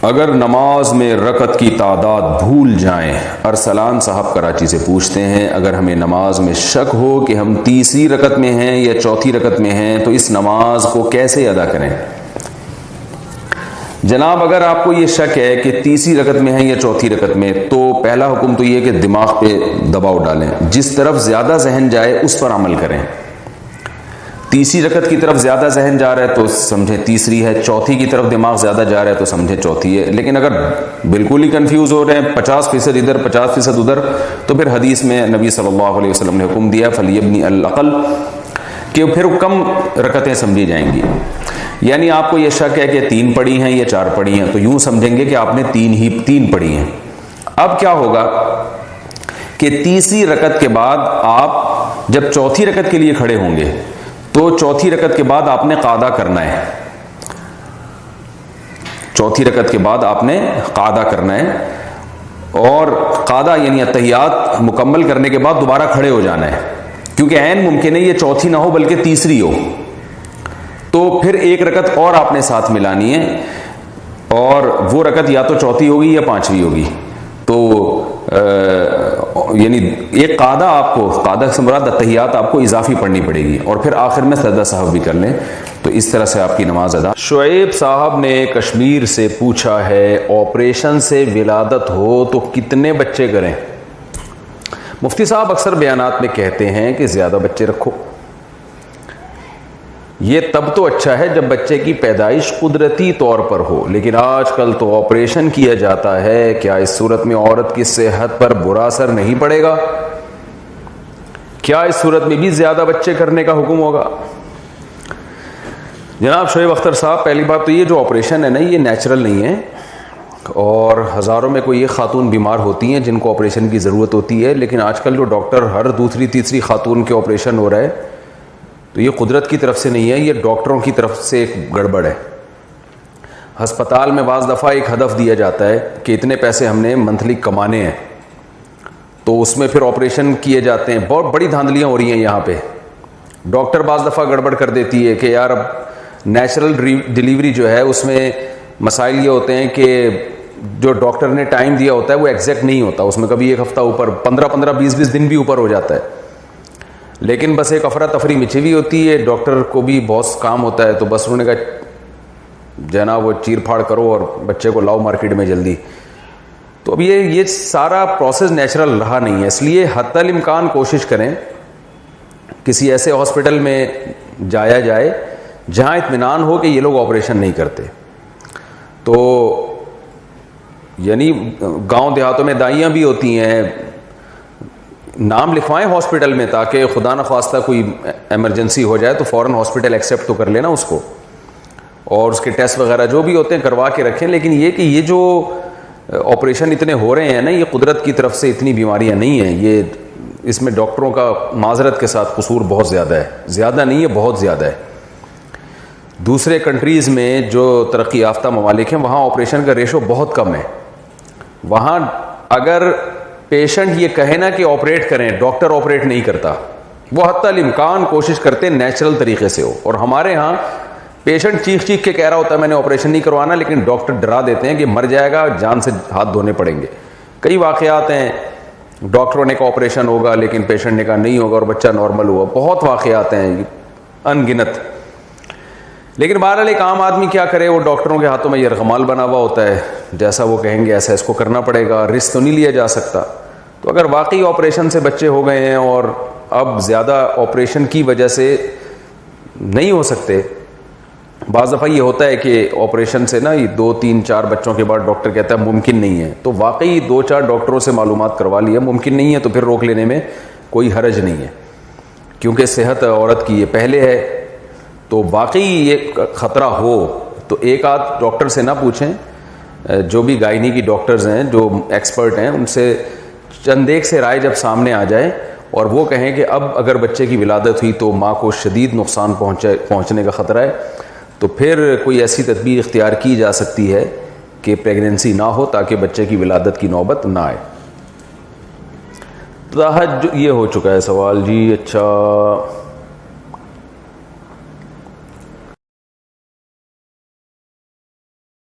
اگر نماز میں رکعت کی تعداد بھول جائیں، ارسلان صاحب کراچی سے پوچھتے ہیں، اگر ہمیں نماز میں شک ہو کہ ہم تیسری رکعت میں ہیں یا چوتھی رکعت میں ہیں تو اس نماز کو کیسے ادا کریں؟ جناب اگر آپ کو یہ شک ہے کہ تیسری رکعت میں ہیں یا چوتھی رکعت میں، تو پہلا حکم تو یہ کہ دماغ پہ دباؤ ڈالیں، جس طرف زیادہ ذہن جائے اس پر عمل کریں۔ تیسری رکعت کی طرف زیادہ ذہن جا رہا ہے تو سمجھیں تیسری ہے، چوتھی کی طرف دماغ زیادہ جا رہا ہے تو سمجھیں چوتھی ہے۔ لیکن اگر بالکل ہی کنفیوز ہو رہے ہیں 50% ادھر 50% ادھر، تو پھر حدیث میں نبی صلی اللہ علیہ وسلم نے حکم دیا فَلْيَبْنِ الْأَقَلَّ، کہ پھر کم رکعتیں سمجھی جائیں گی۔ یعنی آپ کو یہ شک ہے کہ 3 پڑھی ہیں یا 4 پڑھی ہیں، تو یوں سمجھیں گے کہ آپ نے 3 پڑھی ہیں۔ اب کیا ہوگا کہ تیسری رکعت کے بعد آپ جب چوتھی رکعت کے لیے کھڑے ہوں گے تو چوتھی رکعت کے بعد آپ نے قعدہ کرنا ہے، چوتھی رکعت کے بعد آپ نے قعدہ کرنا ہے، اور قعدہ یعنی اتحیات مکمل کرنے کے بعد دوبارہ کھڑے ہو جانا ہے، کیونکہ عین ممکن ہے یہ چوتھی نہ ہو بلکہ تیسری ہو، تو پھر 1 رکعت اور آپ نے ساتھ ملانی ہے، اور وہ رکعت یا تو چوتھی ہوگی یا 5ویں ہوگی، تو یعنی ایک قعدہ آپ کو، قعدہ سے مراد اتحیات آپ کو اضافی پڑھنی پڑے گی، اور پھر آخر میں سجدہ سہو بھی کر لیں، تو اس طرح سے آپ کی نماز ادا۔ شعیب صاحب نے کشمیر سے پوچھا ہے آپریشن سے ولادت ہو تو کتنے بچے کریں؟ مفتی صاحب اکثر بیانات میں کہتے ہیں کہ زیادہ بچے رکھو، یہ تب تو اچھا ہے جب بچے کی پیدائش قدرتی طور پر ہو، لیکن آج کل تو آپریشن کیا جاتا ہے، کیا اس صورت میں عورت کی صحت پر برا اثر نہیں پڑے گا؟ کیا اس صورت میں بھی زیادہ بچے کرنے کا حکم ہوگا؟ جناب شعیب اختر صاحب، پہلی بات تو یہ جو آپریشن ہے نا، یہ نیچرل نہیں ہے، اور ہزاروں میں کوئی ایک خاتون بیمار ہوتی ہیں جن کو آپریشن کی ضرورت ہوتی ہے، لیکن آج کل جو ڈاکٹر ہر دوسری تیسری خاتون کے آپریشن ہو رہا ہے، تو یہ قدرت کی طرف سے نہیں ہے، یہ ڈاکٹروں کی طرف سے ایک گڑبڑ ہے۔ ہسپتال میں بعض دفعہ ایک ہدف دیا جاتا ہے کہ اتنے پیسے ہم نے منتھلی کمانے ہیں، تو اس میں پھر آپریشن کیے جاتے ہیں، بہت بڑی دھاندلیاں ہو رہی ہیں یہاں پہ۔ ڈاکٹر بعض دفعہ گڑبڑ کر دیتی ہے کہ یار اب نیچرل ڈیلیوری جو ہے اس میں مسائل یہ ہوتے ہیں کہ جو ڈاکٹر نے ٹائم دیا ہوتا ہے وہ ایگزیکٹ نہیں ہوتا، اس میں کبھی ایک ہفتہ اوپر 15 20 دن بھی اوپر ہو جاتا ہے، لیکن بس ایک افراتفری مچی ہوئی ہوتی ہے، ڈاکٹر کو بھی بہت کام ہوتا ہے، تو بس انہوں نے کہا جناب وہ چیر پھاڑ کرو اور بچے کو لاؤ مارکیٹ میں جلدی۔ تو اب یہ سارا پروسیس نیچرل رہا نہیں ہے، اس لیے حتی الامکان کوشش کریں کسی ایسے ہاسپٹل میں جایا جائے جہاں اطمینان ہو کہ یہ لوگ آپریشن نہیں کرتے۔ تو یعنی گاؤں دیہاتوں میں دائیاں بھی ہوتی ہیں، نام لکھوائیں ہاسپٹل میں تاکہ خدا نخواستہ کوئی ایمرجنسی ہو جائے تو فوراً ہاسپٹل ایکسیپٹ تو کر لینا اس کو، اور اس کے ٹیسٹ وغیرہ جو بھی ہوتے ہیں کروا کے رکھیں۔ لیکن یہ کہ یہ جو آپریشن اتنے ہو رہے ہیں نا، یہ قدرت کی طرف سے اتنی بیماریاں نہیں ہیں، یہ اس میں ڈاکٹروں کا معذرت کے ساتھ قصور بہت زیادہ ہے، زیادہ نہیں ہے بہت زیادہ ہے۔ دوسرے کنٹریز میں جو ترقی یافتہ ممالک ہیں وہاں آپریشن کا ریشو بہت کم ہے، وہاں اگر پیشنٹ یہ کہے نا کہ آپریٹ کریں، ڈاکٹر آپریٹ نہیں کرتا، وہ حتی الامکان کوشش کرتے نیچرل طریقے سے ہو۔ اور ہمارے ہاں پیشنٹ چیخ چیخ کے کہہ رہا ہوتا ہے میں نے آپریشن نہیں کروانا، لیکن ڈاکٹر ڈرا دیتے ہیں کہ مر جائے گا، جان سے ہاتھ دھونے پڑیں گے۔ کئی واقعات ہیں ڈاکٹروں نے کہا آپریشن ہوگا لیکن پیشنٹ نے کہا نہیں ہوگا اور بچہ نارمل ہوا، بہت واقعات ہیں ان گنت۔ لیکن بہرحال ایک عام آدمی کیا کرے، وہ ڈاکٹروں کے ہاتھوں میں یرغمال بنا ہوا ہوتا ہے، جیسا وہ کہیں گے ایسا اس کو کرنا پڑے گا، رسک تو نہیں لیا جا سکتا۔ تو اگر واقعی آپریشن سے بچے ہو گئے ہیں اور اب زیادہ آپریشن کی وجہ سے نہیں ہو سکتے، بعض دفعہ یہ ہوتا ہے کہ آپریشن سے نا 2 3 4 بچوں کے بعد ڈاکٹر کہتا ہے ممکن نہیں ہے، تو واقعی 2 4 ڈاکٹروں سے معلومات کروا لیا ممکن نہیں ہے، تو پھر روک لینے میں کوئی حرج نہیں ہے، کیونکہ صحت عورت کی یہ پہلے ہے۔ تو واقعی یہ خطرہ ہو تو ایک آدھ ڈاکٹر سے نہ پوچھیں، جو بھی گائنی کی ڈاکٹرز ہیں جو ایکسپرٹ ہیں ان سے چند ایک سے رائے جب سامنے آ جائے اور وہ کہیں کہ اب اگر بچے کی ولادت ہوئی تو ماں کو شدید نقصان پہنچنے کا خطرہ ہے، تو پھر کوئی ایسی تدبیر اختیار کی جا سکتی ہے کہ پریگننسی نہ ہو تاکہ بچے کی ولادت کی نوبت نہ آئے۔ یہ ہو چکا ہے سوال جی۔ اچھا